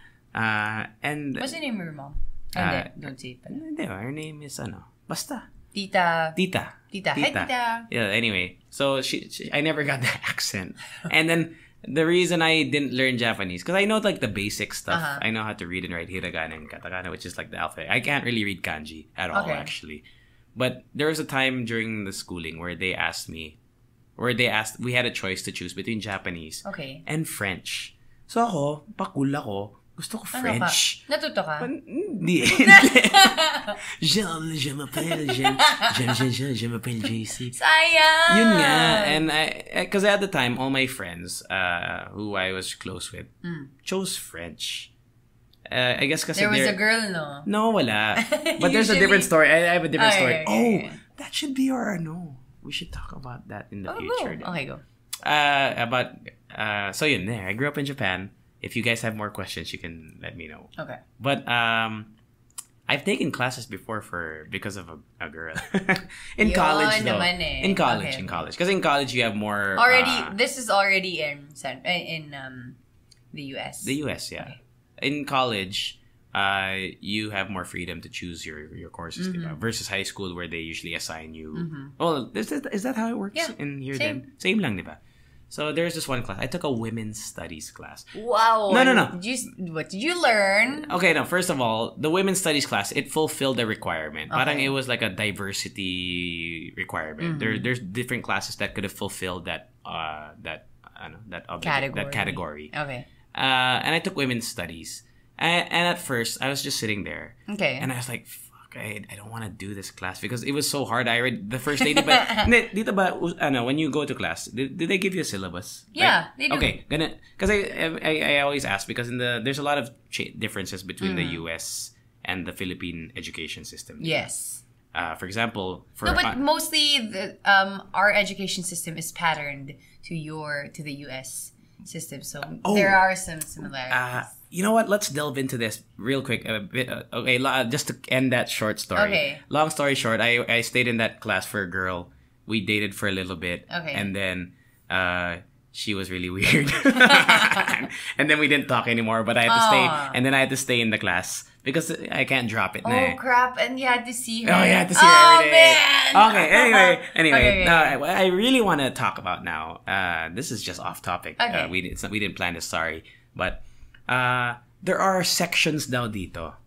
And... What's the name of your mom? Don't say it. Hindi, her name is basta. Tita. Hi, Tita. Yeah, anyway. So I never got the accent. And then the reason I didn't learn Japanese, because I know like the basic stuff. I know how to read and write hiragana and katakana, which is like the alphabet. I can't really read kanji at all, actually. But there was a time during the schooling where we had a choice to choose between Japanese and French. So ako, pakul ako, gusto ko French. Natuto ka? Hindi. Je m'appelle JC. Sayang! Yun nga. And because at the time, all my friends who I was close with chose French. I guess kasi there was a girl, no? No, wala. But there's a different story. I have a different story. Okay. That should be our we should talk about that in the future. Go. Okay, go. So yun there. I grew up in Japan. If you guys have more questions, you can let me know. Okay. But I've taken classes before because of a girl. In college, though. In college. Because in college, you have more... This is already in the US. The US, yeah. Okay. In college, you have more freedom to choose your courses, versus high school where they usually assign you... Well, is that how it works in here then? Same lang, diba? So there's this one class. I took a women's studies class. Wow. No. What did you learn? Okay, no. First of all, the women's studies class, it fulfilled the requirement. Parang it was like a diversity requirement. There's different classes that could have fulfilled that category. Okay. And I took women's studies. And at first, I was just sitting there. Okay. And I was like, I don't want to do this class because it was so hard. I read the first day. Dito ba, when you go to class, did they give you a syllabus? Yeah, they do. Okay, because I always ask because there's a lot of differences between the US and the Philippine education system. Yes. For example, but mostly our education system is patterned to the US system, so there are some similarities. You know what? Let's delve into this real quick. Just to end that short story. Okay. Long story short, I stayed in that class for a girl. We dated for a little bit. Okay. And then she was really weird. And then we didn't talk anymore, but I had to stay. And then I had to stay in the class because I can't drop it. Crap. And you had to see her. Oh, you had to see her every day. Man. Okay, anyway. Okay. I really want to talk about now. This is just off topic. Okay. We didn't plan this, sorry. But... there are sections daw dito.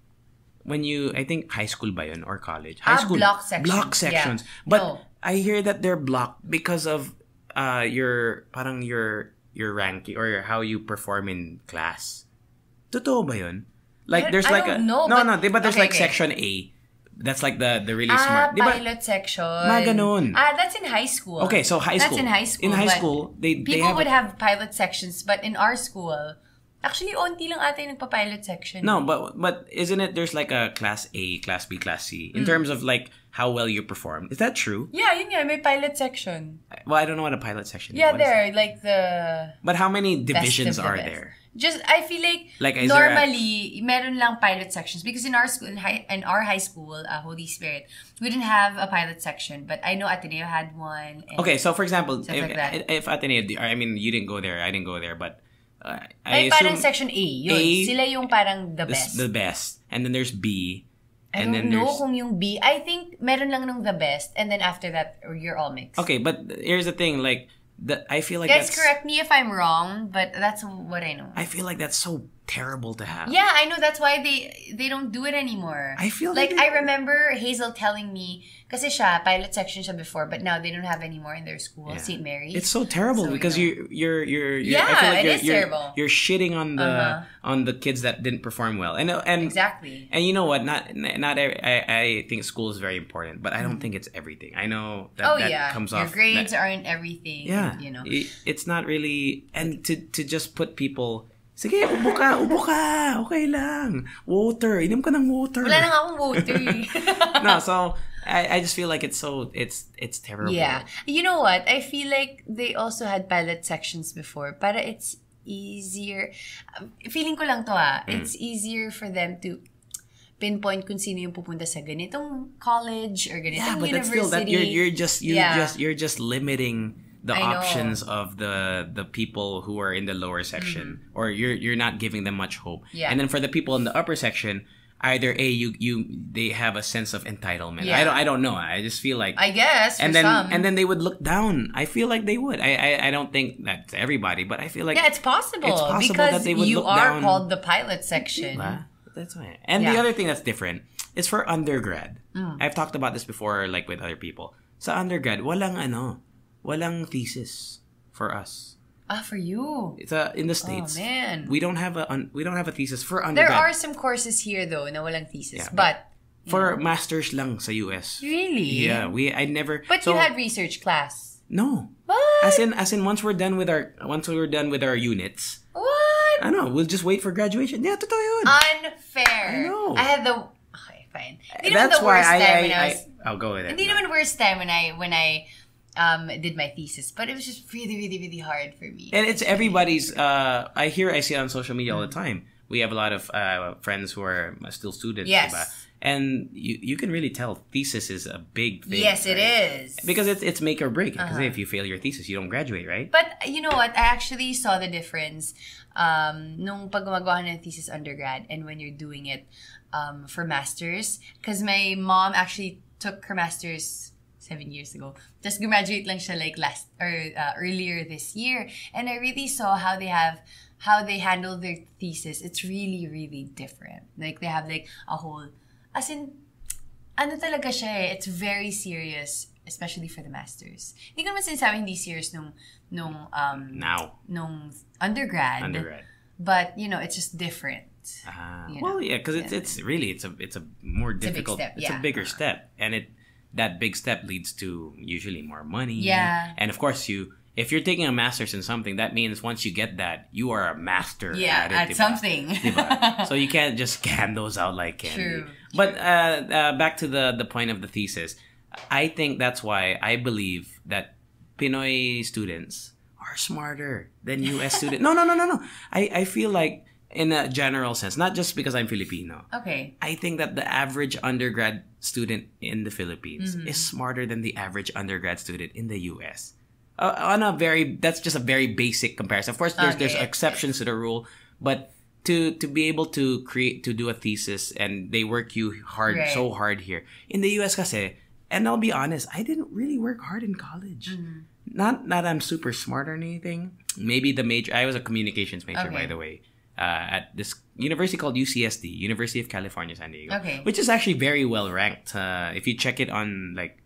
When I think high school ba yun or college? High school. Block sections. Block sections. Yeah. But I hear that they're blocked because of your ranking or how you perform in class. Totoo ba yun? Like there's I don't know, but there's section A. That's like the really smart. Pilot section. Ganun. That's in high school. Okay, so high school. That's in high school. In high school, people would have pilot sections, but in our school, actually, onti lang ata yung nagpa-pilot section. No, but isn't it there's like a class A, class B, class C in terms of like how well you perform? Is that true? Yeah, yun nga, may pilot section. Well, I don't know what a pilot section is. Yeah, What is there, like the... But how many divisions best of the are best. there? Just, I feel like is normally, meron lang pilot sections. Because in our school, in our high school, Holy Spirit, we didn't have a pilot section. But I know Ateneo had one. Okay, so for example, if Ateneo, I mean, you didn't go there, I didn't go there, but I assume... parang section A, yun. A, sila yung parang the best. The best. And then there's B. I don't know kung yung B. I think meron lang nung the best. And then after that, you're all mixed. Okay, but here's the thing, like, I feel like Guys, correct me if I'm wrong, but that's what I know. I feel like that's so terrible to have. Yeah, I know. That's why they don't do it anymore. I feel like I remember Hazel telling me, kasi siya, pilot section siya before, but now they don't have anymore in their school, St. Mary's. It's so terrible because you're yeah, I feel like it is terrible. You're shitting on the kids that didn't perform well. And exactly. And you know what? I think school is very important, but I don't think it's everything. I know that comes off. Your grades aren't everything. Yeah, you know. It's not really, and to just put people. Sige, ubo ka, okay lang. Water, inom ka ng water. Wala na nga akong water. No, so I just feel like it's terrible. Yeah. You know what? I feel like they also had pilot sections before. Para it's easier. Feeling ko lang to It's easier for them to pinpoint kung sino yung pupunta sa ganitong college or ganitong but university. That's still you're just limiting the options of the people who are in the lower section, or you're not giving them much hope. Yeah. And then for the people in the upper section, either they have a sense of entitlement. Yeah. I don't know. I just feel like, I guess and some. then they would look down. I feel like they would. I don't think that's everybody, but I feel like it's possible. It's possible because that they would you look are down. called the pilot section. That's why. And the other thing that's different is for undergrad. I've talked about this before, like with other people. Sa undergrad, walang thesis for us. For you. It's in the States. Oh man. We don't have a thesis for undergrad. There are some courses here though na walang thesis, but for masters lang sa US. Really? Yeah, I never. But you had research class. No. What? As in once we're done with our units. What? I know. We'll just wait for graduation. Yeah, totoo yun. Unfair. I know. I had the fine. That's why I'll go with it. Hindi naman worst time when I did my thesis, but it was just really, really, really hard for me. And it's everybody's. I see it on social media all the time. We have a lot of friends who are still students. Yes. Diba? And you can really tell thesis is a big thing. Yes, right? It is. Because it's make or break. Because if you fail your thesis, you don't graduate, right? But you know what? I actually saw the difference nung pag gumagawa ng thesis undergrad and when you're doing it for masters. Because my mom actually took her masters 7 years ago. Just graduate lang siya like earlier this year. And I really saw how they handle their thesis. It's really, really different. Like they have like a whole, as in, ano talaga siya eh. It's very serious, especially for the masters. Hindi ko naman sinasabi hindi serious nung undergrad. But, it's just different. Well, yeah, because it's a more difficult, it's a bigger step. And that big step leads to usually more money. Yeah. And of course, if you're taking a master's in something, that means once you get that, you are a master at it. At diba? something. Diba? So you can't just scan those out like candy. True. But back to the point of the thesis, I think that's why I believe that Pinoy students are smarter than US students. No. I feel like, in a general sense, not just because I'm Filipino. Okay. I think that the average undergrad student in the Philippines is smarter than the average undergrad student in the US. That's just a very basic comparison. Of course, there's exceptions to the rule, but to be able to do a thesis and they work you hard, so hard here. In the US kasi, and I'll be honest, I didn't really work hard in college. Not that I'm super smart or anything. Maybe the major, I was a communications major, by the way. At this university called UCSD, University of California, San Diego, which is actually very well ranked. If you check it on like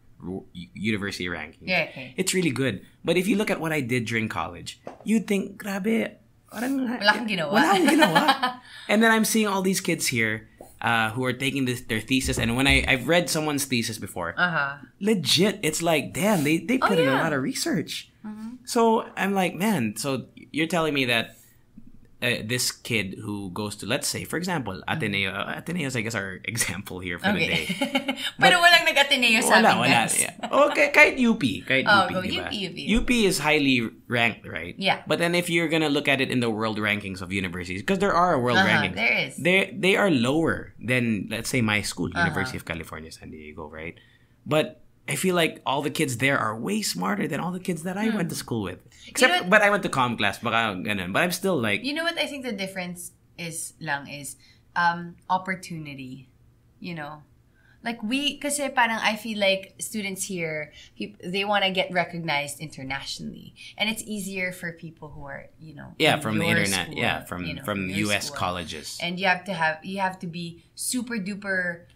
university rankings, it's really good. But if you look at what I did during college, you'd think, grabe, wala kang ginawa. And then I'm seeing all these kids here who are taking their thesis, and when I've read someone's thesis before, legit, it's like, damn, they put in a lot of research. So I'm like, man, so you're telling me that this kid who goes to, let's say, for example, Ateneo. Ateneo's, I guess, our example here for the day. Pero walang nag-Ateneo sa amin, guys. Yeah. Okay, kahit UP. UP. UP is highly ranked, right? Yeah. But then if you're gonna look at it in the world rankings of universities, because there are world rankings. There is. They are lower than, let's say, my school, University of California, San Diego, right? But I feel like all the kids there are way smarter than all the kids that I went to school with. Except, but I went to comm class, baka ganun. But I'm still like... You know what I think the difference is opportunity. You know? Like kasi parang I feel like students here, they want to get recognized internationally. And it's easier for people who are, you know... Yeah, from the internet. School, Yeah, from US school. colleges. And you have to be super duper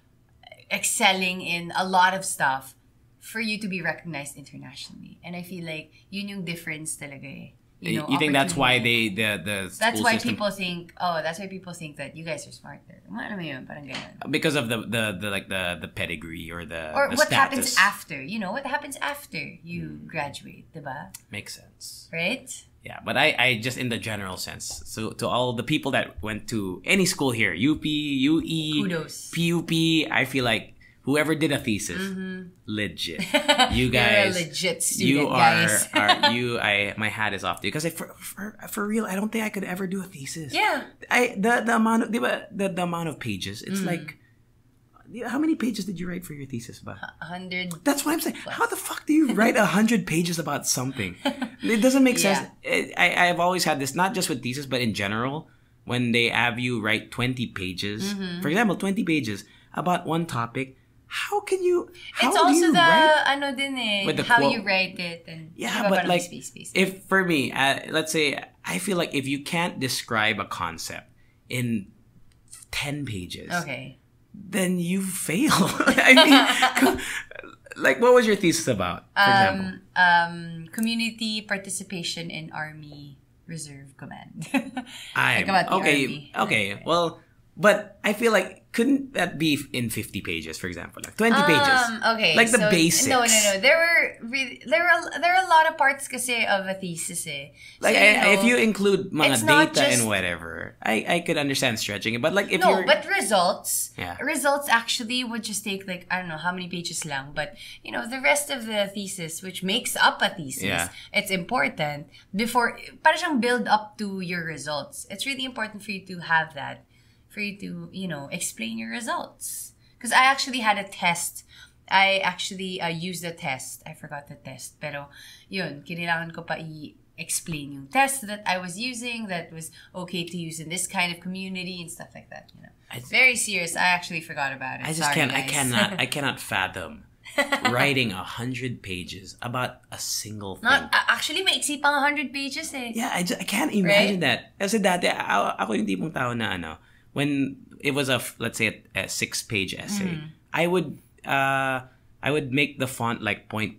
excelling in a lot of stuff for you to be recognized internationally. And I feel like yun yung difference talaga eh. You think that's why the that's why system, people think that you guys are smarter. Ano yun? Parang ganun. Because of the pedigree or the what status. happens after. You know, what happens after you graduate, diba? Makes sense. Right? Yeah, but I just in the general sense. So to all the people that went to any school here, UP, UE, kudos. PUP, I feel like whoever did a thesis, legit. You You're guys, a legit student, guys. My hat is off to you because for real, I don't think I could ever do a thesis. Yeah. The amount of the amount of pages. It's like, how many pages did you write for your thesis about? 100. That's what I'm saying. How the fuck do you write 100 pages about something? It doesn't make sense. I've always had this, not just with thesis, but in general, when they have you write 20 pages, for example, 20 pages about one topic. How do you write? With the how quote. you write it and but like if for me, let's say I feel like if you can't describe a concept in 10 pages, okay, then you fail. I mean, like what was your thesis about? For example, community participation in Army Reserve Command. Okay. Well, but I feel like couldn't that be in 50 pages, for example, like 20 pages? Okay, like the basics. No. There are a lot of parts kasi of a thesis eh. Like if you include mga data and whatever, I could understand stretching it. But like if but results actually would just take like I don't know how many pages lang. But you know the rest of the thesis, which makes up a thesis, it's important before para siyang build up to your results. It's really important for you to have that. For you to, you know, explain your results. Because I actually had a test. I actually used the test. I forgot the test. Pero, yun, kailangan ko pa i-explain yung test that I was using that was okay to use in this kind of community and stuff like that. You know, it's very serious. I actually forgot about it. I cannot fathom writing 100 pages about a single thing. Actually, maiksi pang 100 pages eh. Yeah, I can't imagine that. Kasi dati, ako yung tipong tao na ano, when it was let's say a 6-page essay, I would make the font like 0.2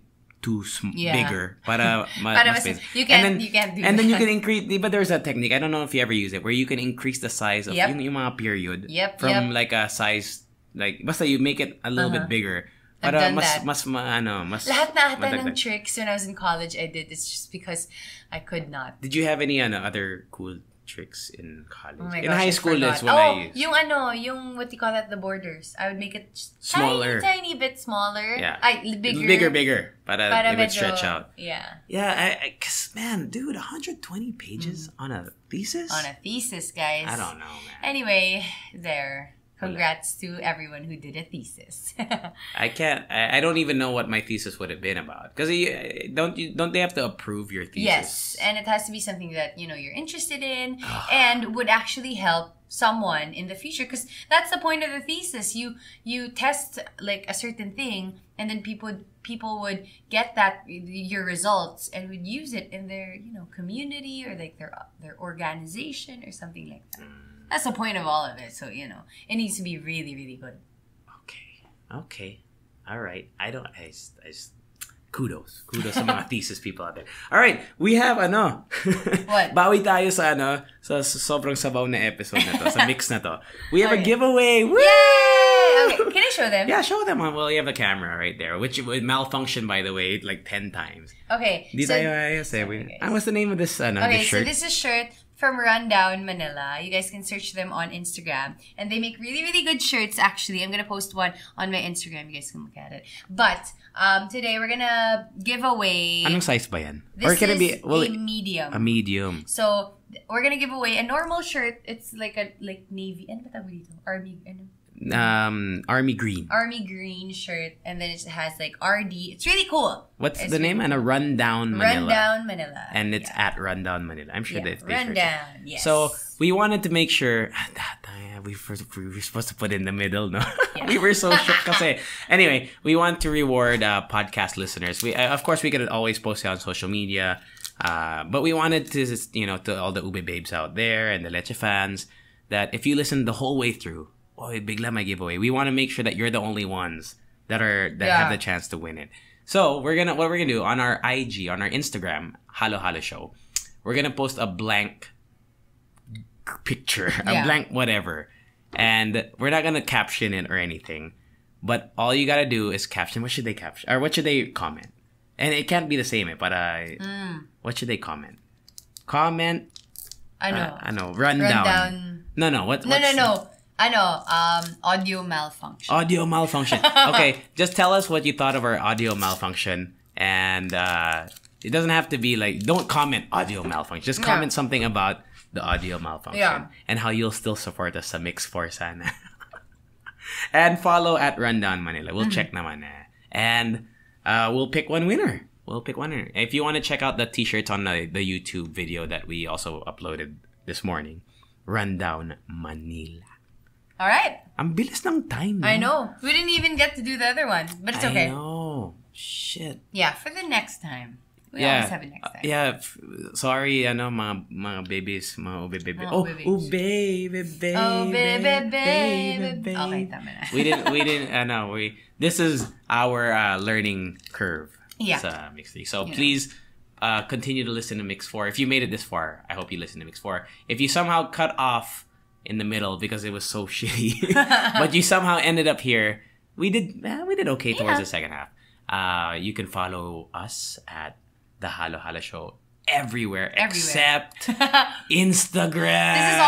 bigger para mas space. You can't do and then you can increase, but there's a technique, I don't know if you ever use it, where you can increase the size of yung mga period from like a size, like basta you make it a little bit bigger. Para mas lahat na ata ng tricks when I was in college I did. It's just because I could not. Did you have any other cool tricks in college? Oh my in gosh, high school is what I used. Yung what do you call that? The borders. I would make it smaller, tiny bit smaller. Yeah, bigger. Para it would stretch out. Yeah. Yeah, cause man, dude, 120 pages on a thesis. On a thesis, guys. I don't know, man. Anyway, there. Congrats to everyone who did a thesis. I don't even know what my thesis would have been about. Because don't they have to approve your thesis? Yes, and it has to be something that you're interested in and would actually help someone in the future. Because that's the point of the thesis. You test like a certain thing, and then people would get your results and would use it in their community or like their organization or something like that. That's the point of all of it. So, it needs to be really, really good. Okay. All right. I just kudos sa mga thesis people out there. All right. We have What? Bawi tayo sa sa sobrang sabaw na episode na to, sa mix na to. We have a giveaway. Woo! Yay! Okay. Can I show them? Yeah, show them. Well, you have the camera right there, which would malfunction, by the way, like 10 times. Okay. What's the name of this Okay, this shirt? so this is shirt from Rundown Manila. You guys can search them on Instagram. And they make really, really good shirts, actually. I'm gonna post one on my Instagram. You guys can look at it. But today, we're gonna give away... Anong size ba yan? This or can is it be, a medium. A medium. So, we're gonna give away a normal shirt. It's like a navy... Ano ba tawag dito? Army... Ano? Army green. Army green shirt, and then it has like RD. It's really cool. What's it's the name? Really and a Rundown Manila. Rundown Manila. And it's at Rundown Manila. I'm sure that they Rundown. Yes. So we wanted to make sure we were supposed to put it in the middle, no? Yeah. We were so shook kasi. Anyway, we want to reward podcast listeners. We of course we could always post it on social media, but we wanted to to all the Ube babes out there and the Leche fans that if you listen the whole way through. Oh, bigla may giveaway. We want to make sure that you're the only ones that have the chance to win it. So what we're gonna do on our IG, on our Instagram, Halo Halo Show, we're gonna post a blank picture, a blank whatever, and we're not gonna caption it or anything. But all you gotta do is caption. What should they caption or what should they comment? And it can't be the same, but what should they comment? Comment. I know. Rundown. No. No. Audio malfunction. Audio malfunction. Okay, just tell us what you thought of our audio malfunction. And it doesn't have to be like, don't comment audio malfunction. Just comment something about the audio malfunction. Yeah. And how you'll still support us sa Mix 4 sana. And follow at Rundown Manila. We'll check naman And we'll pick one winner. If you want to check out the t-shirts on the YouTube video that we also uploaded this morning. Rundown Manila. All right. Ang bilis ng time. No? I know. We didn't even get to do the other one, but it's okay. I know. Shit. Yeah, for the next time. We always have it next time. Sorry, mga babies, mga ube. Baby. Okay, tama na. This is our learning curve. Yeah. Sa Mix 3. So please continue to listen to Mix 4. If you made it this far, I hope you listen to Mix 4. If you somehow cut off in the middle because it was so shitty, but you somehow ended up here, we did okay towards the second half. You can follow us at the Halo Halo Show everywhere. Except Instagram. This is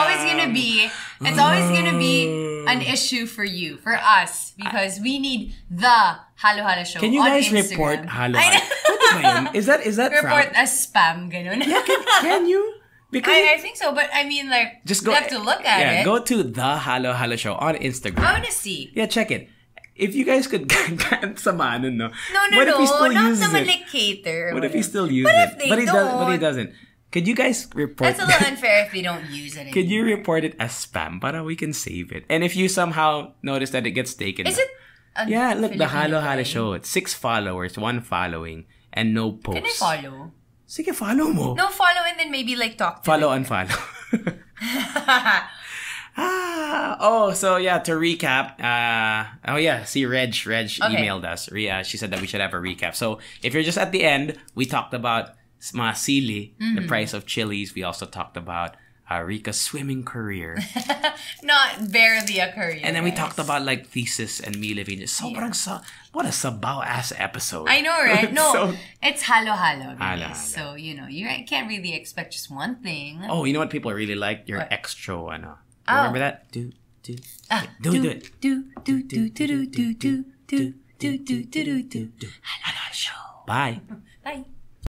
always gonna be an issue for us because we need the Halo Halo Show. Can you on guys Instagram. report Halo Halo? Is that report as spam ganun? Yeah, can you? Because I think so, but I mean, like, just you have to look at it. Go to the Halo Halo Show on Instagram. I want to see. Yeah, check it. If you guys could samahan, no? No, what if he still uses not naman it? like cater. What if he still uses it? But he doesn't. Could you guys report? That's a little unfair if they don't use it anymore. Could you report it as spam? Para we can save it. And if you somehow notice that it gets taken. Is it? Yeah, look, the Halo Halo Show. It's 6 followers, 1 following, and no posts. Can I follow? Sige, follow mo. No, follow and then maybe like talk to follow and follow. So yeah, to recap, see Reg emailed us. She said that we should have a recap. So if you're just at the end, we talked about mga sili, the price of chilies. We also talked about Rica's swimming career. Not barely a career. And then we talked about like Thesis and me living. What a sabaw ass episode. I know, right? No, it's Halo Halo. So, you can't really expect just one thing. Oh, you know what people really like? Your extra, Remember that? Do it. Halo Halo Show. Bye. Bye.